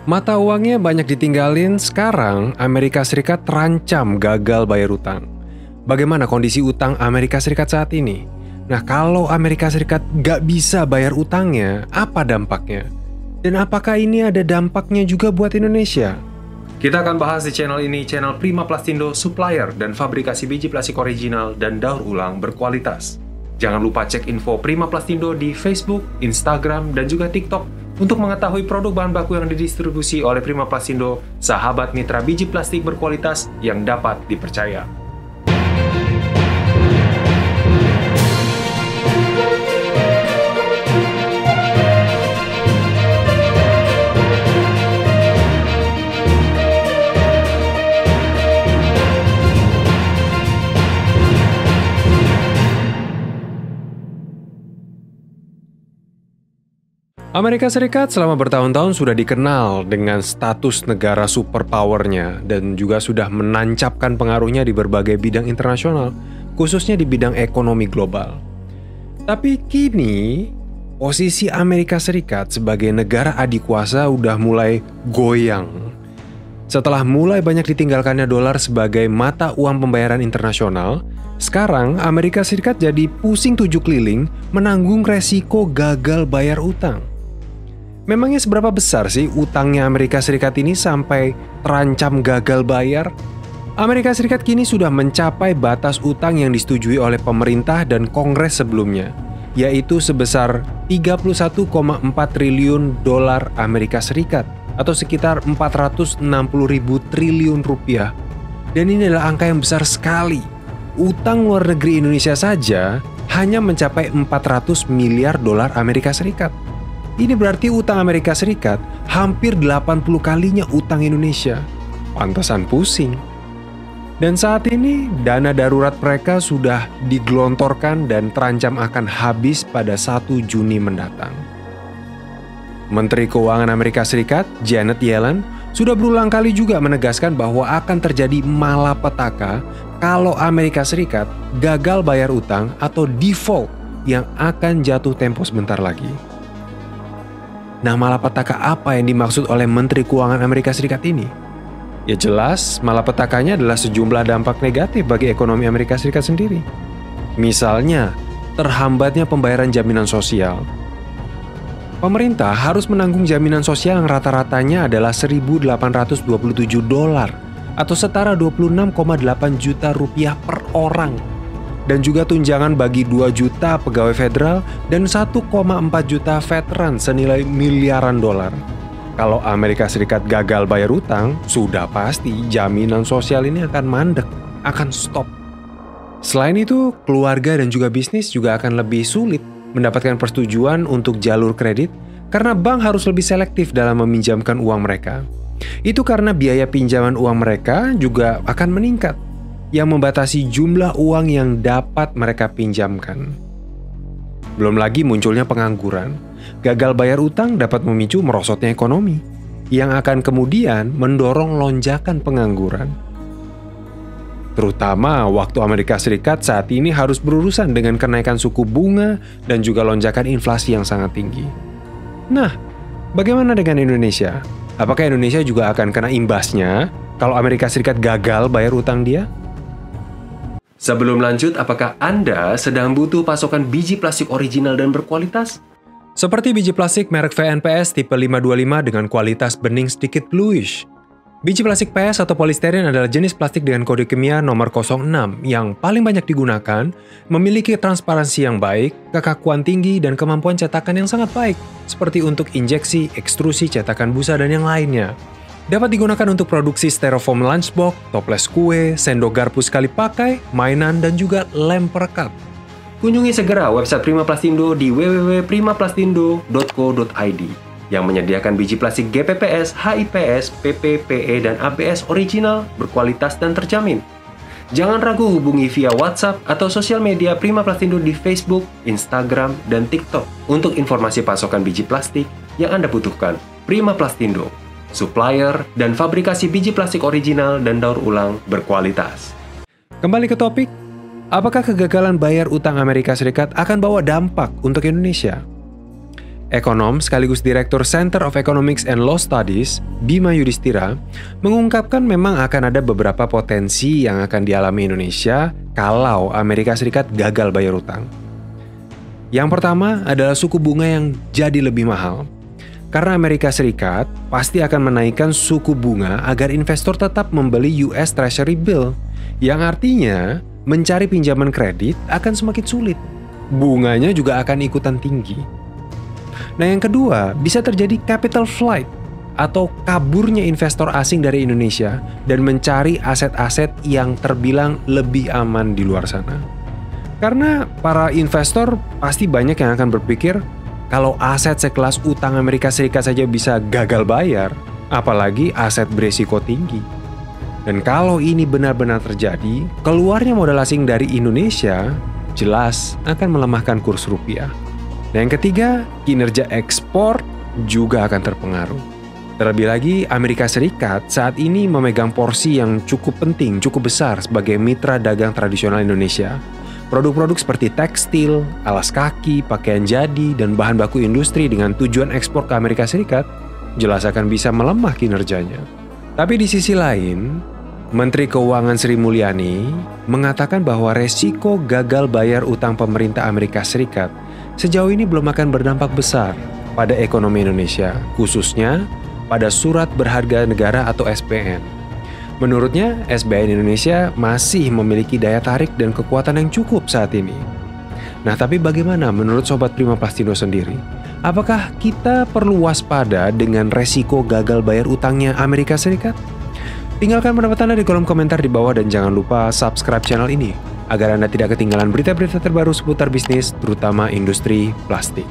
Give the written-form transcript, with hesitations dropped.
Mata uangnya banyak ditinggalin, sekarang Amerika Serikat terancam gagal bayar utang. Bagaimana kondisi utang Amerika Serikat saat ini? Nah, kalau Amerika Serikat nggak bisa bayar utangnya, apa dampaknya? Dan apakah ini ada dampaknya juga buat Indonesia? Kita akan bahas di channel ini, channel Prima Plastindo, supplier dan fabrikasi biji plastik original dan daur ulang berkualitas. Jangan lupa cek info Prima Plastindo di Facebook, Instagram, dan juga TikTok untuk mengetahui produk bahan baku yang didistribusi oleh Prima Plastindo, sahabat mitra biji plastik berkualitas yang dapat dipercaya. Amerika Serikat selama bertahun-tahun sudah dikenal dengan status negara superpowernya dan juga sudah menancapkan pengaruhnya di berbagai bidang internasional, khususnya di bidang ekonomi global. Tapi kini, posisi Amerika Serikat sebagai negara adikuasa udah mulai goyang. Setelah mulai banyak ditinggalkannya dolar sebagai mata uang pembayaran internasional, sekarang Amerika Serikat jadi pusing tujuh keliling menanggung resiko gagal bayar utang. Memangnya seberapa besar sih utangnya Amerika Serikat ini sampai terancam gagal bayar? Amerika Serikat kini sudah mencapai batas utang yang disetujui oleh pemerintah dan Kongres sebelumnya, yaitu sebesar 31,4 triliun dolar Amerika Serikat atau sekitar 460 ribu triliun rupiah. Dan ini adalah angka yang besar sekali. Utang luar negeri Indonesia saja hanya mencapai 400 miliar dolar Amerika Serikat. Ini berarti utang Amerika Serikat hampir 80 kalinya utang Indonesia. Pantesan pusing. Dan saat ini, dana darurat mereka sudah digelontorkan dan terancam akan habis pada 1 Juni mendatang. Menteri Keuangan Amerika Serikat, Janet Yellen, sudah berulang kali juga menegaskan bahwa akan terjadi malapetaka kalau Amerika Serikat gagal bayar utang atau default yang akan jatuh tempo sebentar lagi. Nah, malapetaka apa yang dimaksud oleh Menteri Keuangan Amerika Serikat ini? Ya jelas, malapetakanya adalah sejumlah dampak negatif bagi ekonomi Amerika Serikat sendiri. Misalnya, terhambatnya pembayaran jaminan sosial. Pemerintah harus menanggung jaminan sosial yang rata-ratanya adalah $1.827 atau setara 26,8 juta rupiah per orang. Dan juga tunjangan bagi 2 juta pegawai federal dan 1,4 juta veteran senilai miliaran dolar. Kalau Amerika Serikat gagal bayar utang, sudah pasti jaminan sosial ini akan mandek, akan stop. Selain itu, keluarga dan juga bisnis juga akan lebih sulit mendapatkan persetujuan untuk jalur kredit karena bank harus lebih selektif dalam meminjamkan uang mereka. Itu karena biaya pinjaman uang mereka juga akan meningkat, yang membatasi jumlah uang yang dapat mereka pinjamkan. Belum lagi munculnya pengangguran. Gagal bayar utang dapat memicu merosotnya ekonomi, yang akan kemudian mendorong lonjakan pengangguran. Terutama waktu Amerika Serikat saat ini harus berurusan dengan kenaikan suku bunga dan juga lonjakan inflasi yang sangat tinggi. Nah, bagaimana dengan Indonesia? Apakah Indonesia juga akan kena imbasnya kalau Amerika Serikat gagal bayar utang dia? Sebelum lanjut, apakah Anda sedang butuh pasokan biji plastik original dan berkualitas? Seperti biji plastik merek VNPS tipe 525 dengan kualitas bening sedikit bluish. Biji plastik PS atau polistiren adalah jenis plastik dengan kode kimia nomor 06 yang paling banyak digunakan, memiliki transparansi yang baik, kekakuan tinggi, dan kemampuan cetakan yang sangat baik, seperti untuk injeksi, ekstrusi, cetakan busa, dan yang lainnya. Dapat digunakan untuk produksi styrofoam lunchbox, toples kue, sendok garpu sekali pakai, mainan, dan juga lem perekat. Kunjungi segera website Prima Plastindo di www.primaplastindo.co.id yang menyediakan biji plastik GPPS, HIPS, PP, PE, dan ABS original, berkualitas, dan terjamin. Jangan ragu hubungi via WhatsApp atau sosial media Prima Plastindo di Facebook, Instagram, dan TikTok untuk informasi pasokan biji plastik yang Anda butuhkan. Prima Plastindo, supplier dan fabrikasi biji plastik original dan daur ulang berkualitas. Kembali ke topik, apakah kegagalan bayar utang Amerika Serikat akan bawa dampak untuk Indonesia? Ekonom sekaligus Direktur Center of Economics and Law Studies, Bima Yudhistira, mengungkapkan memang akan ada beberapa potensi yang akan dialami Indonesia kalau Amerika Serikat gagal bayar utang. Yang pertama adalah suku bunga yang jadi lebih mahal. Karena Amerika Serikat pasti akan menaikkan suku bunga agar investor tetap membeli US Treasury Bill, yang artinya mencari pinjaman kredit akan semakin sulit. Bunganya juga akan ikutan tinggi. Nah, yang kedua, bisa terjadi capital flight atau kaburnya investor asing dari Indonesia dan mencari aset-aset yang terbilang lebih aman di luar sana. Karena para investor pasti banyak yang akan berpikir kalau aset sekelas utang Amerika Serikat saja bisa gagal bayar, apalagi aset beresiko tinggi. Dan kalau ini benar-benar terjadi, keluarnya modal asing dari Indonesia jelas akan melemahkan kurs rupiah. Dan yang ketiga, kinerja ekspor juga akan terpengaruh. Terlebih lagi, Amerika Serikat saat ini memegang porsi yang cukup penting, cukup besar sebagai mitra dagang tradisional Indonesia. Produk-produk seperti tekstil, alas kaki, pakaian jadi, dan bahan baku industri dengan tujuan ekspor ke Amerika Serikat jelas akan bisa melemah kinerjanya. Tapi di sisi lain, Menteri Keuangan Sri Mulyani mengatakan bahwa resiko gagal bayar utang pemerintah Amerika Serikat sejauh ini belum akan berdampak besar pada ekonomi Indonesia, khususnya pada surat berharga negara atau SBN. Menurutnya, SBN Indonesia masih memiliki daya tarik dan kekuatan yang cukup saat ini. Nah, tapi bagaimana menurut Sobat Prima Plastino sendiri? Apakah kita perlu waspada dengan resiko gagal bayar utangnya Amerika Serikat? Tinggalkan pendapat Anda di kolom komentar di bawah dan jangan lupa subscribe channel ini agar Anda tidak ketinggalan berita-berita terbaru seputar bisnis, terutama industri plastik.